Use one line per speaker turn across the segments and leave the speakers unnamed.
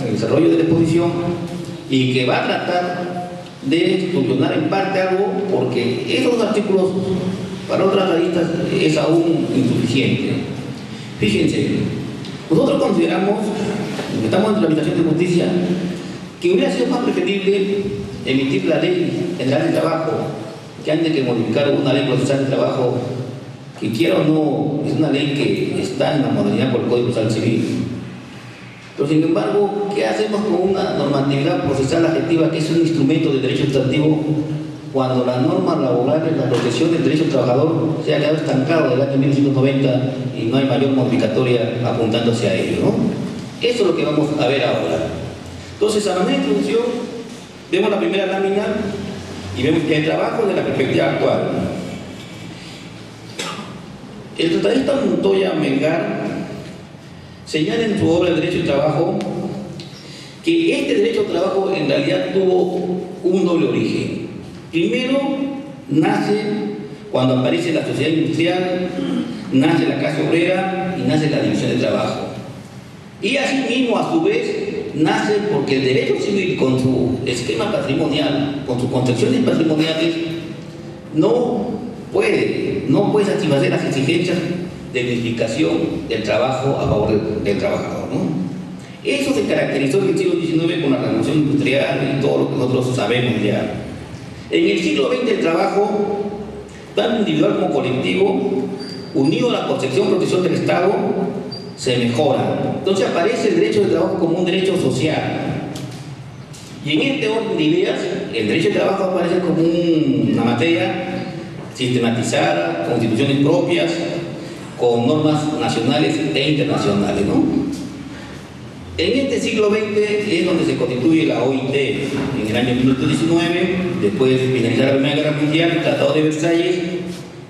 el desarrollo de la exposición y que va a tratar de solucionar en parte algo, porque esos artículos para otras aristas es aún insuficiente. Fíjense, nosotros consideramos, que estamos en la Administración de Justicia, que hubiera sido más preferible emitir la Ley General de Trabajo que antes que modificar una ley procesal de trabajo que, quiera o no, es una ley que está en la modalidad por el Código Procesal Civil. Pero sin embargo, ¿qué hacemos con una normatividad procesal adjetiva que es un instrumento de derecho sustantivo cuando las normas laborales, la protección del derecho del trabajador se ha quedado estancado del año 1990 y no hay mayor modificatoria apuntándose a ello, ¿no? Eso es lo que vamos a ver ahora. Entonces, a manera de introducción, vemos la primera lámina y vemos que el trabajo de la perspectiva actual. El tratadista Montoya Melgar señala en su obra El Derecho al Trabajo que este derecho al trabajo en realidad tuvo un doble origen. Primero, nace cuando aparece la sociedad industrial, nace la clase obrera y nace la división de trabajo. Y asimismo, a su vez, nace porque el derecho civil, con su esquema patrimonial, con sus concepciones patrimoniales, no puede satisfacer las exigencias de dignificación del trabajo a favor del trabajador, ¿no? Eso se caracterizó en el siglo XIX con la revolución industrial y todo lo que nosotros sabemos ya. En el siglo XX el trabajo, tanto individual como colectivo, unido a la concepción y protección del Estado, se mejora. Entonces aparece el derecho del trabajo como un derecho social. Y en este orden de ideas, el derecho del trabajo aparece como una materia sistematizada, con instituciones propias, con normas nacionales e internacionales, ¿no? En este siglo XX es donde se constituye la OIT, en el año 1919, después de finalizar la Primera Guerra Mundial, el Tratado de Versalles,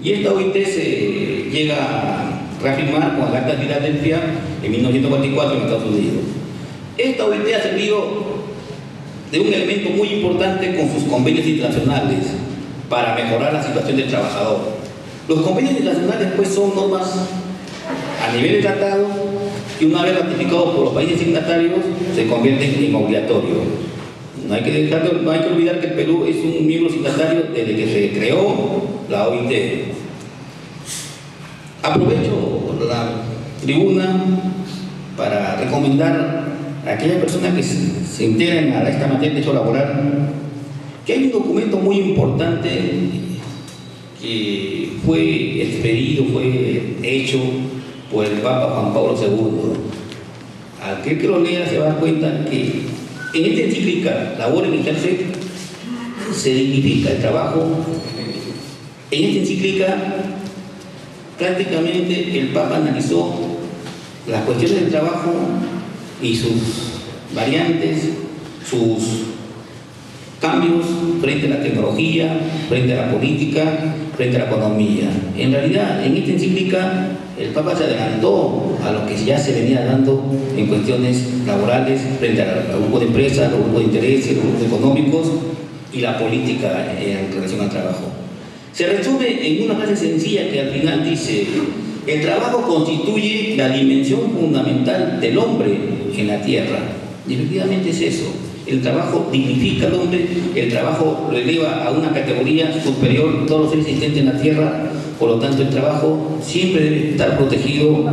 y esta OIT se llega a reafirmar con el Acta de Filadelfia en 1944 en Estados Unidos. Esta OIT ha servido de un elemento muy importante con sus convenios internacionales para mejorar la situación del trabajador. Los convenios internacionales pues son normas a nivel de tratado que una vez ratificados por los países signatarios se convierten en obligatorios. No hay que olvidar que el Perú es un miembro signatario desde que se creó la OIT. Aprovecho la tribuna para recomendar a aquellas personas que se integren a esta materia de derecho laboral que hay un documento muy importante que fue expedido, fue hecho por el Papa Juan Pablo II. Aquel que lo lea se va a dar cuenta que en esta encíclica, Labor in Exerce, se dignifica el trabajo. En esta encíclica, prácticamente el Papa analizó las cuestiones del trabajo y sus variantes, sus cambios frente a la tecnología, frente a la política, frente a la economía. En realidad, en esta encíclica, el Papa se adelantó a lo que ya se venía dando en cuestiones laborales frente al grupo de empresas, los grupos de intereses, los grupos económicos y la política en relación al trabajo. Se resume en una frase sencilla que al final dice: el trabajo constituye la dimensión fundamental del hombre en la tierra. Y efectivamente es eso. El trabajo dignifica al hombre, el trabajo lo eleva a una categoría superior a todos los seres existentes en la tierra. Por lo tanto, el trabajo siempre debe estar protegido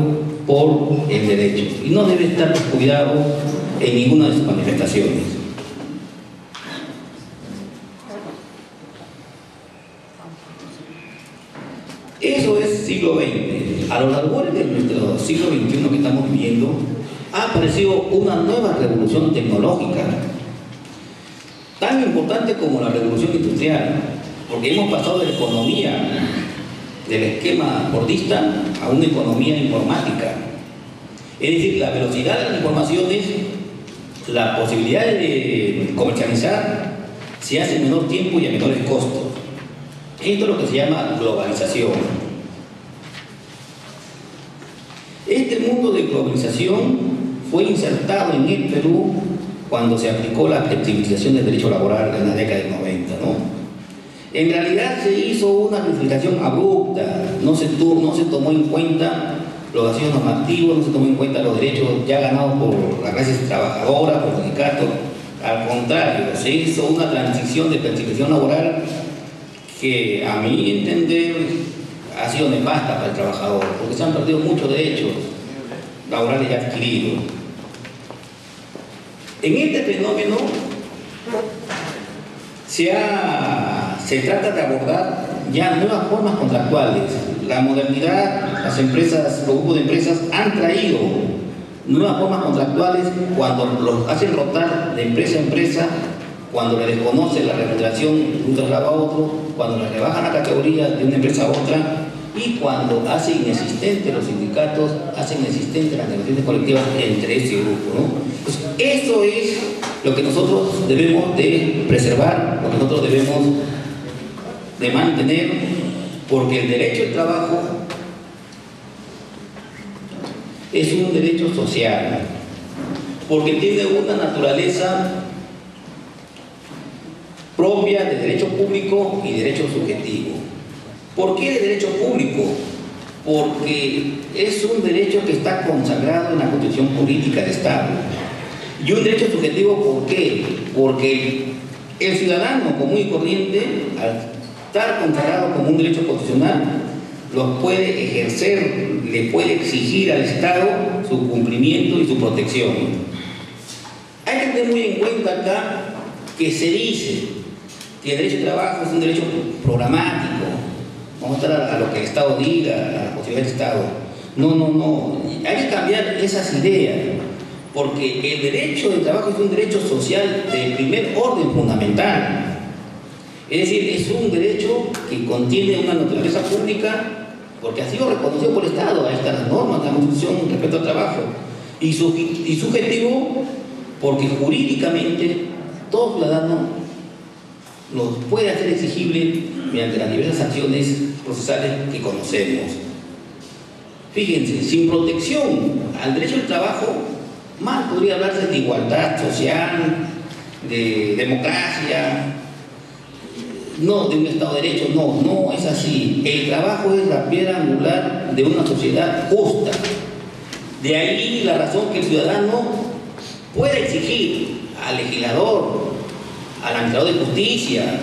por el derecho y no debe estar descuidado en ninguna de sus manifestaciones. Eso es siglo XX. A los albores de nuestro siglo XXI que estamos viviendo, ha aparecido una nueva revolución tecnológica, tan importante como la revolución industrial, porque hemos pasado de la economía del esquema fordista a una economía informática. Es decir, la velocidad de las informaciones, la posibilidad de comercializar se hace en menor tiempo y a menores costos. Esto es lo que se llama globalización. Este mundo de globalización fue insertado en el Perú cuando se aplicó la flexibilización del derecho laboral en la década del 90, ¿no? En realidad se hizo una flexibilización abrupta, no se tomó en cuenta los vacíos normativos, no se toman en cuenta los derechos ya ganados por las clases trabajadoras, por los sindicatos. Al contrario, se hizo una transición de planificación laboral que, a mi entender, ha sido nefasta para el trabajador, porque se han perdido muchos derechos laborales ya adquiridos. En este fenómeno se trata de abordar ya nuevas formas contractuales. La modernidad, las empresas, los grupos de empresas han traído nuevas formas contractuales cuando los hacen rotar de empresa a empresa, cuando le desconocen la remuneración de un traslado a otro, cuando le rebajan la categoría de una empresa a otra y cuando hacen inexistentes los sindicatos, hacen inexistentes las negociaciones colectivas entre ese grupo, ¿no? Pues eso es lo que nosotros debemos de preservar, lo que nosotros debemos de mantener, porque el derecho al trabajo es un derecho social, porque tiene una naturaleza propia de derecho público y derecho subjetivo. ¿Por qué de derecho público? Porque es un derecho que está consagrado en la Constitución Política del Estado. Y un derecho subjetivo, ¿por qué? Porque el ciudadano común y corriente, al estar consagrado como un derecho constitucional, los puede ejercer, le puede exigir al Estado su cumplimiento y su protección. Hay que tener muy en cuenta acá que se dice que el derecho de trabajo es un derecho programático. Vamos a estar a lo que el Estado diga, a la posibilidad del Estado. No. Hay que cambiar esas ideas, porque el derecho de trabajo es un derecho social de primer orden fundamental. Es decir, es un derecho que contiene una naturaleza pública porque ha sido reconocido por el Estado. Ahí están las normas de la Constitución respecto al trabajo. Y subjetivo porque jurídicamente todo ciudadano los puede hacer exigible mediante las diversas acciones procesales que conocemos. Fíjense, sin protección al derecho al trabajo, más podría hablarse de igualdad social, de democracia, no de un Estado de Derecho. No es así. El trabajo es la piedra angular de una sociedad justa. De ahí la razón que el ciudadano puede exigir al legislador, al administrador de justicia,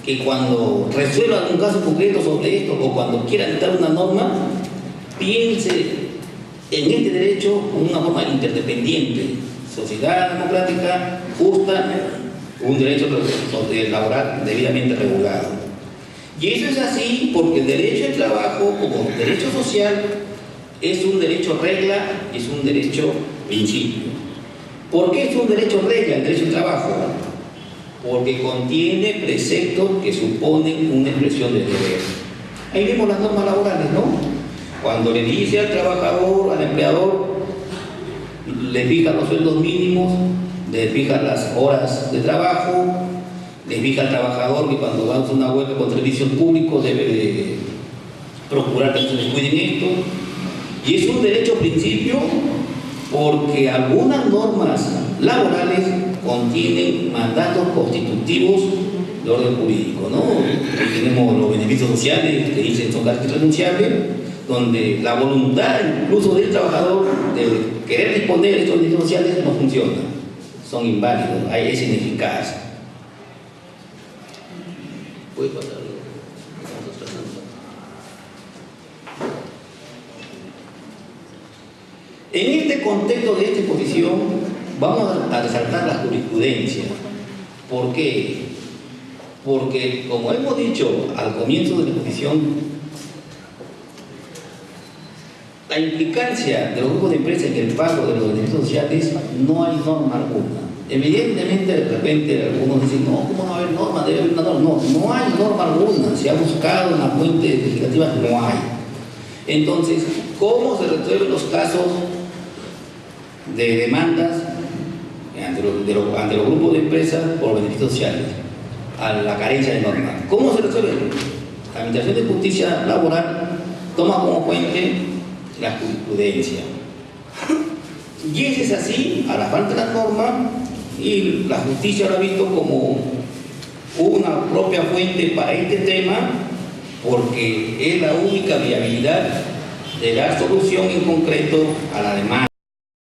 que cuando resuelva algún caso concreto sobre esto o cuando quiera dictar una norma, piense en este derecho como una forma interdependiente. Sociedad democrática, justa, un derecho laboral debidamente regulado. Y eso es así porque el derecho al trabajo como derecho social es un derecho regla y es un derecho principio. ¿Por qué es un derecho regla el derecho al trabajo? Porque contiene preceptos que suponen una expresión de deber. Ahí vemos las normas laborales, ¿no? Cuando le dice al trabajador, al empleador, le fija los sueldos mínimos, le fija las horas de trabajo, le fija al trabajador que cuando va a hacer una huelga con servicios públicos debe de procurar que se les cuiden esto. Y es un derecho principio porque algunas normas laborales contienen mandatos constitutivos de orden jurídico, ¿no? Tenemos los beneficios sociales que dicen son casi irrenunciables, donde la voluntad incluso del trabajador de querer disponer de estos beneficios sociales no funciona, son inválidos, es ineficaz. ¿Puede pasar? En este contexto de esta exposición vamos a resaltar la jurisprudencia. ¿Por qué? Porque, como hemos dicho al comienzo de la exposición, la implicancia de los grupos de empresas en el pago de los beneficios sociales no hay norma alguna. Evidentemente, de repente, algunos dicen, no, ¿cómo no va a haber norma? Debe haber una norma. No hay norma alguna. Se ha buscado en las fuentes legislativas, no hay. Entonces, ¿cómo se resuelven los casos de demandas ante los grupos de empresas por beneficios sociales, a la carencia de normas? ¿Cómo se resuelve? La Administración de Justicia Laboral toma como fuente la jurisprudencia. Y ese es así, a la falta de la norma, y la justicia lo ha visto como una propia fuente para este tema, porque es la única viabilidad de dar solución en concreto a la demanda.